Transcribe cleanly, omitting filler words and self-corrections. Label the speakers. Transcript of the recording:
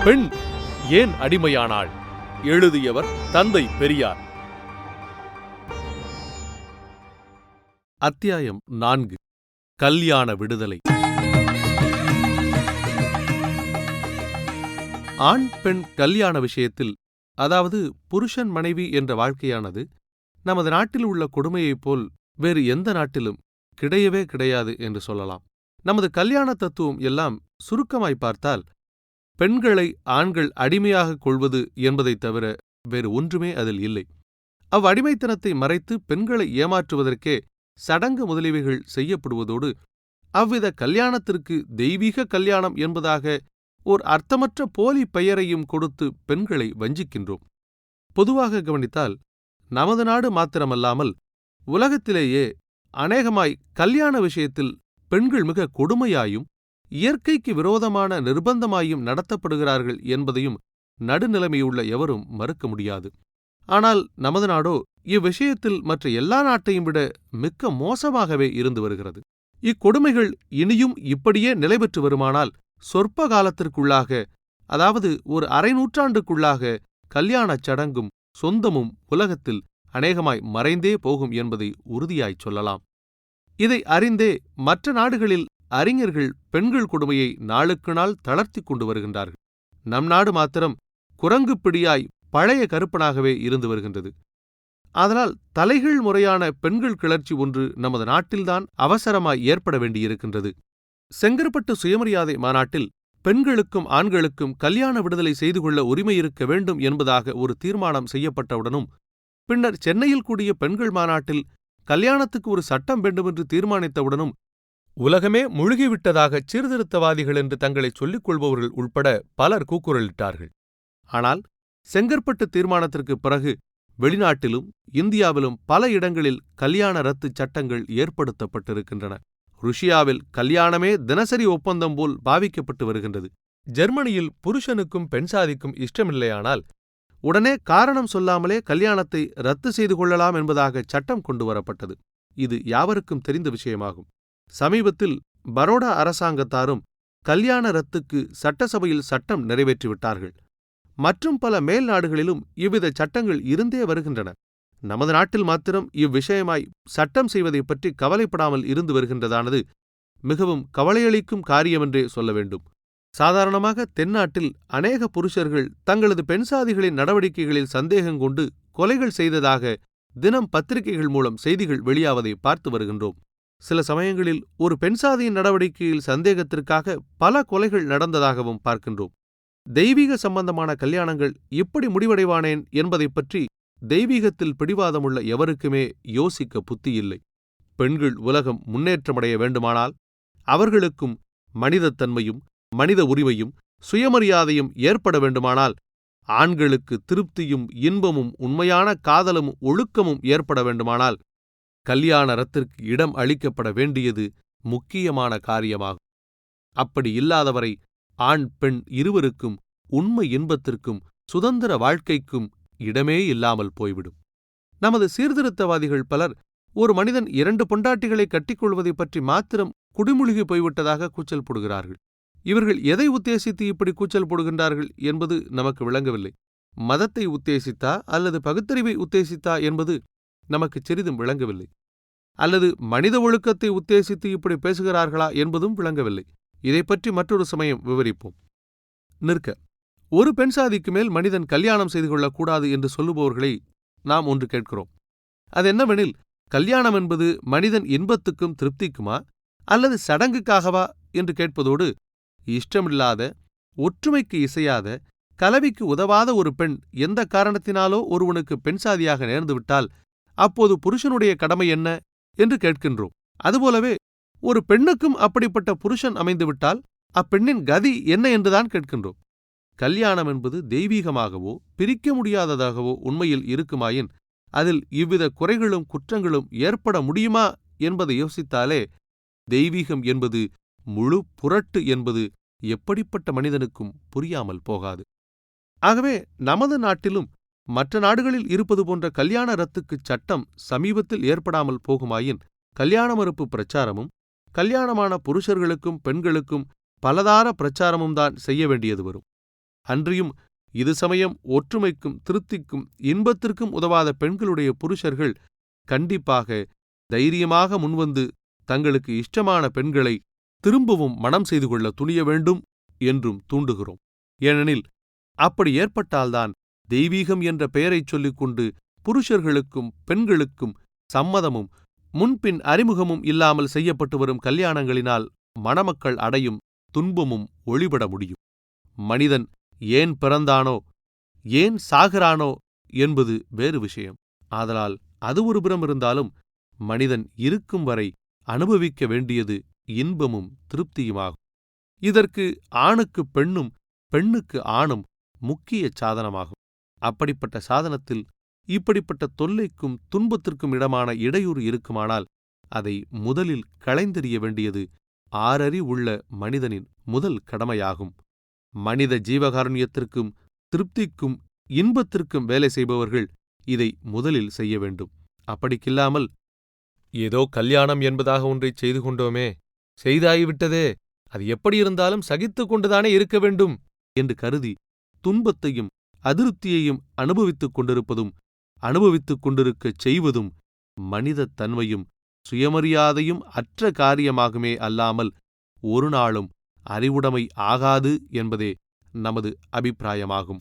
Speaker 1: பெண் ஏன் அடிமையானாள்? எழுதியவர் தந்தை பெரியார். அத்தியாயம் 4. கல்யாண விடுதலை. ஆண் பெண் கல்யாண விஷயத்தில், அதாவது புருஷன் மனைவி என்ற வாழ்க்கையானது நமது நாட்டில் உள்ள கொடுமையைப் போல் வேறு எந்த நாட்டிலும் கிடையவே கிடையாது என்று சொல்லலாம். நமது கல்யாண தத்துவம் எல்லாம் சுருக்கமாய் பார்த்தால், பெண்களை ஆண்கள் அடிமையாகக் கொள்வது என்பதைத் தவிர வேறு ஒன்றுமே அதில் இல்லை. அவ்வடிமைத்தனத்தை மறைத்து பெண்களை ஏமாற்றுவதற்கே சடங்கு முதலியவைகள் செய்யப்படுவதோடு, அவ்வித கல்யாணத்திற்கு தெய்வீக கல்யாணம் என்பதாக ஓர் அர்த்தமற்ற போலி பெயரையும் கொடுத்து பெண்களை வஞ்சிக்கின்றோம். பொதுவாக கவனித்தால், நமது நாடு மாத்திரமல்லாமல் உலகத்திலேயே அநேகமாய் கல்யாண விஷயத்தில் பெண்கள் மிக கொடுமையாயும் இயற்கைக்கு விரோதமான நிர்பந்தமாயும் நடத்தப்படுகிறார்கள் என்பதையும் நடுநிலைமையுள்ள எவரும் மறுக்க முடியாது. ஆனால் நமது நாடோ இவ்விஷயத்தில் மற்ற எல்லா நாட்டையும் விட மிக்க மோசமாகவே இருந்து வருகிறது. இக்கொடுமைகள் இனியும் இப்படியே நிலை பெற்று வருமானால் சொற்ப காலத்திற்குள்ளாக, அதாவது ஒரு அரை நூற்றாண்டுக்குள்ளாக கல்யாணச் சடங்கும் சொந்தமும் உலகத்தில் அநேகமாய் மறைந்தே போகும் என்பதை உறுதியாய்ச் சொல்லலாம். இதை அறிந்தே மற்ற நாடுகளில் அறிஞர்கள் பெண்கள் கொடுமையை நாளுக்கு நாள் தளர்த்தி கொண்டு வருகின்றார்கள். நம் நாடு மாத்திரம் குரங்கு பிடியாய் பழைய கருப்பனாகவே இருந்து வருகின்றது. அதனால் தலைகீழ் முறையான பெண்கள் கிளர்ச்சி ஒன்று நமது நாட்டில்தான் அவசரமாய் ஏற்பட வேண்டியிருக்கின்றது. செங்கற்பட்டு சுயமரியாதை மாநாட்டில் பெண்களுக்கும் ஆண்களுக்கும் கல்யாண விடுதலை செய்து கொள்ள உரிமை இருக்க வேண்டும் என்பதாக ஒரு தீர்மானம் செய்யப்பட்டவுடனும், பின்னர் சென்னையில் கூடிய பெண்கள் மாநாட்டில் கல்யாணத்துக்கு ஒரு சட்டம் வேண்டுமென்று தீர்மானித்தவுடனும், உலகமே முழுகிவிட்டதாகச் சீர்திருத்தவாதிகள் என்று தங்களை சொல்லிக் கொள்பவர்கள் உட்பட பலர் கூக்குரலிட்டார்கள். ஆனால் செங்கற்பட்டு தீர்மானத்திற்குப் பிறகு வெளிநாட்டிலும் இந்தியாவிலும் பல இடங்களில் கல்யாண ரத்துச் சட்டங்கள் ஏற்படுத்தப்பட்டிருக்கின்றன. ருஷ்யாவில் கல்யாணமே தினசரி ஒப்பந்தம் போல் பாவிக்கப்பட்டு வருகின்றது. ஜெர்மனியில் புருஷனுக்கும் பெண் சாதிக்கும் இஷ்டமில்லையானால் உடனே காரணம் சொல்லாமலே கல்யாணத்தை ரத்து செய்து கொள்ளலாம் என்பதாக சட்டம் கொண்டு வரப்பட்டது. இது யாவருக்கும் தெரிந்த விஷயமாகும். சமீபத்தில் பரோடா அரசாங்கத்தாரும் கல்யாண ரத்துக்கு சட்டசபையில் சட்டம் நிறைவேற்றிவிட்டார்கள். மற்றும் பல மேல் நாடுகளிலும் இவ்வித சட்டங்கள் இருந்தே வருகின்றன. நமது நாட்டில் மாத்திரம் இவ்விஷயமாய் சட்டம் செய்வதைப் பற்றி கவலைப்படாமல் இருந்து வருகின்றதானது மிகவும் கவலையளிக்கும் காரியமென்றே சொல்ல வேண்டும். சாதாரணமாக தென்னாட்டில் அநேக புருஷர்கள் தங்களது பெண்சாதிகளின் நடவடிக்கைகளில் சந்தேகங்கொண்டு கொலைகள் செய்ததாக தினம் பத்திரிகைகள் மூலம் செய்திகள் வெளியாவதை பார்த்து வருகின்றோம். சில சமயங்களில் ஒரு பெண்சாதியின் நடவடிக்கையில் சந்தேகத்திற்காக பல கொலைகள் நடந்ததாகவும் பார்க்கின்றோம். தெய்வீக சம்பந்தமான கல்யாணங்கள் இப்படி முடிவடைவானேன் என்பதைப் பற்றி தெய்வீகத்தில் பிடிவாதமுள்ள எவருக்குமே யோசிக்க புத்தியில்லை. பெண்கள் உலகம் முன்னேற்றமடைய வேண்டுமானால் அவர்களுக்கும் மனிதத்தன்மையும் மனித உரிமையும் சுயமரியாதையும் ஏற்பட வேண்டுமானால், ஆண்களுக்கு திருப்தியும் இன்பமும் உண்மையான காதலும் ஒழுக்கமும் ஏற்பட வேண்டுமானால், கல்யாண ரத்திற்கு இடம் அளிக்கப்பட வேண்டியது முக்கியமான காரியமாகும். அப்படி இல்லாதவரை ஆண் பெண் இருவருக்கும் உண்மை இன்பத்திற்கும் சுதந்திர வாழ்க்கைக்கும் இடமே இல்லாமல் போய்விடும். நமது சீர்திருத்தவாதிகள் பலர் ஒரு மனிதன் 2 பொண்டாட்டிகளை கட்டிக்கொள்வதைப் பற்றி மாத்திரம் குடிமுழுகி போய்விட்டதாக கூச்சல் போடுகிறார்கள். இவர்கள் எதை உத்தேசித்து இப்படி கூச்சல் போடுகின்றார்கள் என்பது நமக்கு விளங்கவில்லை. மதத்தை உத்தேசித்தா அல்லது பகுத்தறிவை உத்தேசித்தா என்பது நமக்கு சிறிதும் விளங்கவில்லை. அல்லது மனித ஒழுக்கத்தை உத்தேசித்து இப்படி பேசுகிறார்களா என்பதும் விளங்கவில்லை. இதைப்பற்றி மற்றொரு சமயம் விவரிப்போம். நிற்க, ஒரு பெண் சாதிக்கு மேல் மனிதன் கல்யாணம் செய்து கொள்ளக்கூடாது என்று சொல்லுபவர்களை நாம் ஒன்று கேட்கிறோம். அதென்னவெனில், கல்யாணம் என்பது மனிதன் இன்பத்துக்கும் திருப்திக்குமா அல்லது சடங்குக்காகவா என்று கேட்பதோடு, இஷ்டமில்லாத, ஒற்றுமைக்கு இசையாத, கலவிக்கு உதவாத ஒரு பெண் எந்த காரணத்தினாலோ ஒருவனுக்கு பெண்சாதியாக நேர்ந்துவிட்டால் அப்போது புருஷனுடைய கடமை என்ன என்று கேட்கின்றோம். அதுபோலவே ஒரு பெண்ணுக்கும் அப்படிப்பட்ட புருஷன் அமைந்துவிட்டால் அப்பெண்ணின் கதி என்ன என்றுதான் கேட்கின்றோம். கல்யாணம் என்பது தெய்வீகமாகவோ பிரிக்க முடியாததாகவோ உண்மையில் இருக்குமாயின் அதில் இவ்வித குறைகளும் குற்றங்களும் ஏற்பட முடியுமா என்பதை யோசித்தாலே தெய்வீகம் என்பது முழு புரட்டு என்பது எப்படிப்பட்ட மனிதனுக்கும் புரியாமல் போகாது. ஆகவே நமது நாட்டிலும் மற்ற நாடுகளில் இருப்பது போன்ற கல்யாண ரத்துக்குச் சட்டம் சமீபத்தில் ஏற்படாமல் போகுமாயின், கல்யாண மறுப்பு பிரச்சாரமும் கல்யாணமான புருஷர்களுக்கும் பெண்களுக்கும் பலதார பிரச்சாரமும் தான் செய்ய வேண்டியது வரும். அன்றியும் இது சமயம் ஒற்றுமைக்கும் திருப்திக்கும் இன்பத்திற்கும் உதவாத பெண்களுடைய புருஷர்கள் கண்டிப்பாக தைரியமாக முன்வந்து தங்களுக்கு இஷ்டமான பெண்களை திரும்பவும் மணம் செய்து கொள்ள துணிய வேண்டும் என்றும் தூண்டுகிறோம். ஏனெனில் அப்படி ஏற்பட்டால்தான் தெய்வீகம் என்ற பெயரைச் சொல்லிக் கொண்டு புருஷர்களுக்கும் பெண்களுக்கும் சம்மதமும் முன்பின் அறிமுகமும் இல்லாமல் செய்யப்பட்டு வரும் கல்யாணங்களினால் மணமக்கள் அடையும் துன்பமும் ஒளிபட முடியும். மனிதன் ஏன் பிறந்தானோ ஏன் சாகிறானோ என்பது வேறு விஷயம். ஆதலால் அது ஒரு புறம் இருந்தாலும் மனிதன் இருக்கும் வரை அனுபவிக்க வேண்டியது இன்பமும் திருப்தியுமாகும். இதற்கு ஆணுக்கு பெண்ணும் பெண்ணுக்கு ஆணும் முக்கிய சாதனமாகும். அப்படிப்பட்ட சாதனத்தில் இப்படிப்பட்ட தொல்லைக்கும் துன்பத்திற்கும் இடமான இடையூறு இருக்குமானால் அதை முதலில் களைந்தெறிய வேண்டியது ஆறறிவுள்ள மனிதனின் முதல் கடமையாகும். மனித ஜீவகாருண்யத்திற்கும் திருப்திக்கும் இன்பத்திற்கும் வேலை செய்பவர்கள் இதை முதலில் செய்ய வேண்டும். அப்படிக்கில்லாமல் ஏதோ கல்யாணம் என்பதாக ஒன்றைச் செய்து கொண்டோமே, செய்தாகிவிட்டதே, அது எப்படியிருந்தாலும் சகித்துக் கொண்டுதானே இருக்க வேண்டும் என்று கருதி துன்பத்தையும் அதிருப்தியையும் அனுபவித்துக் கொண்டிருப்பதும் அனுபவித்துக் கொண்டிருக்கச் செய்வதும் மனிதத் தன்மையும் சுயமரியாதையும் அற்ற காரியமாகுமே அல்லாமல் ஒரு நாளும் அறிவுடைமை ஆகாது என்பதே நமது அபிப்பிராயமாகும்.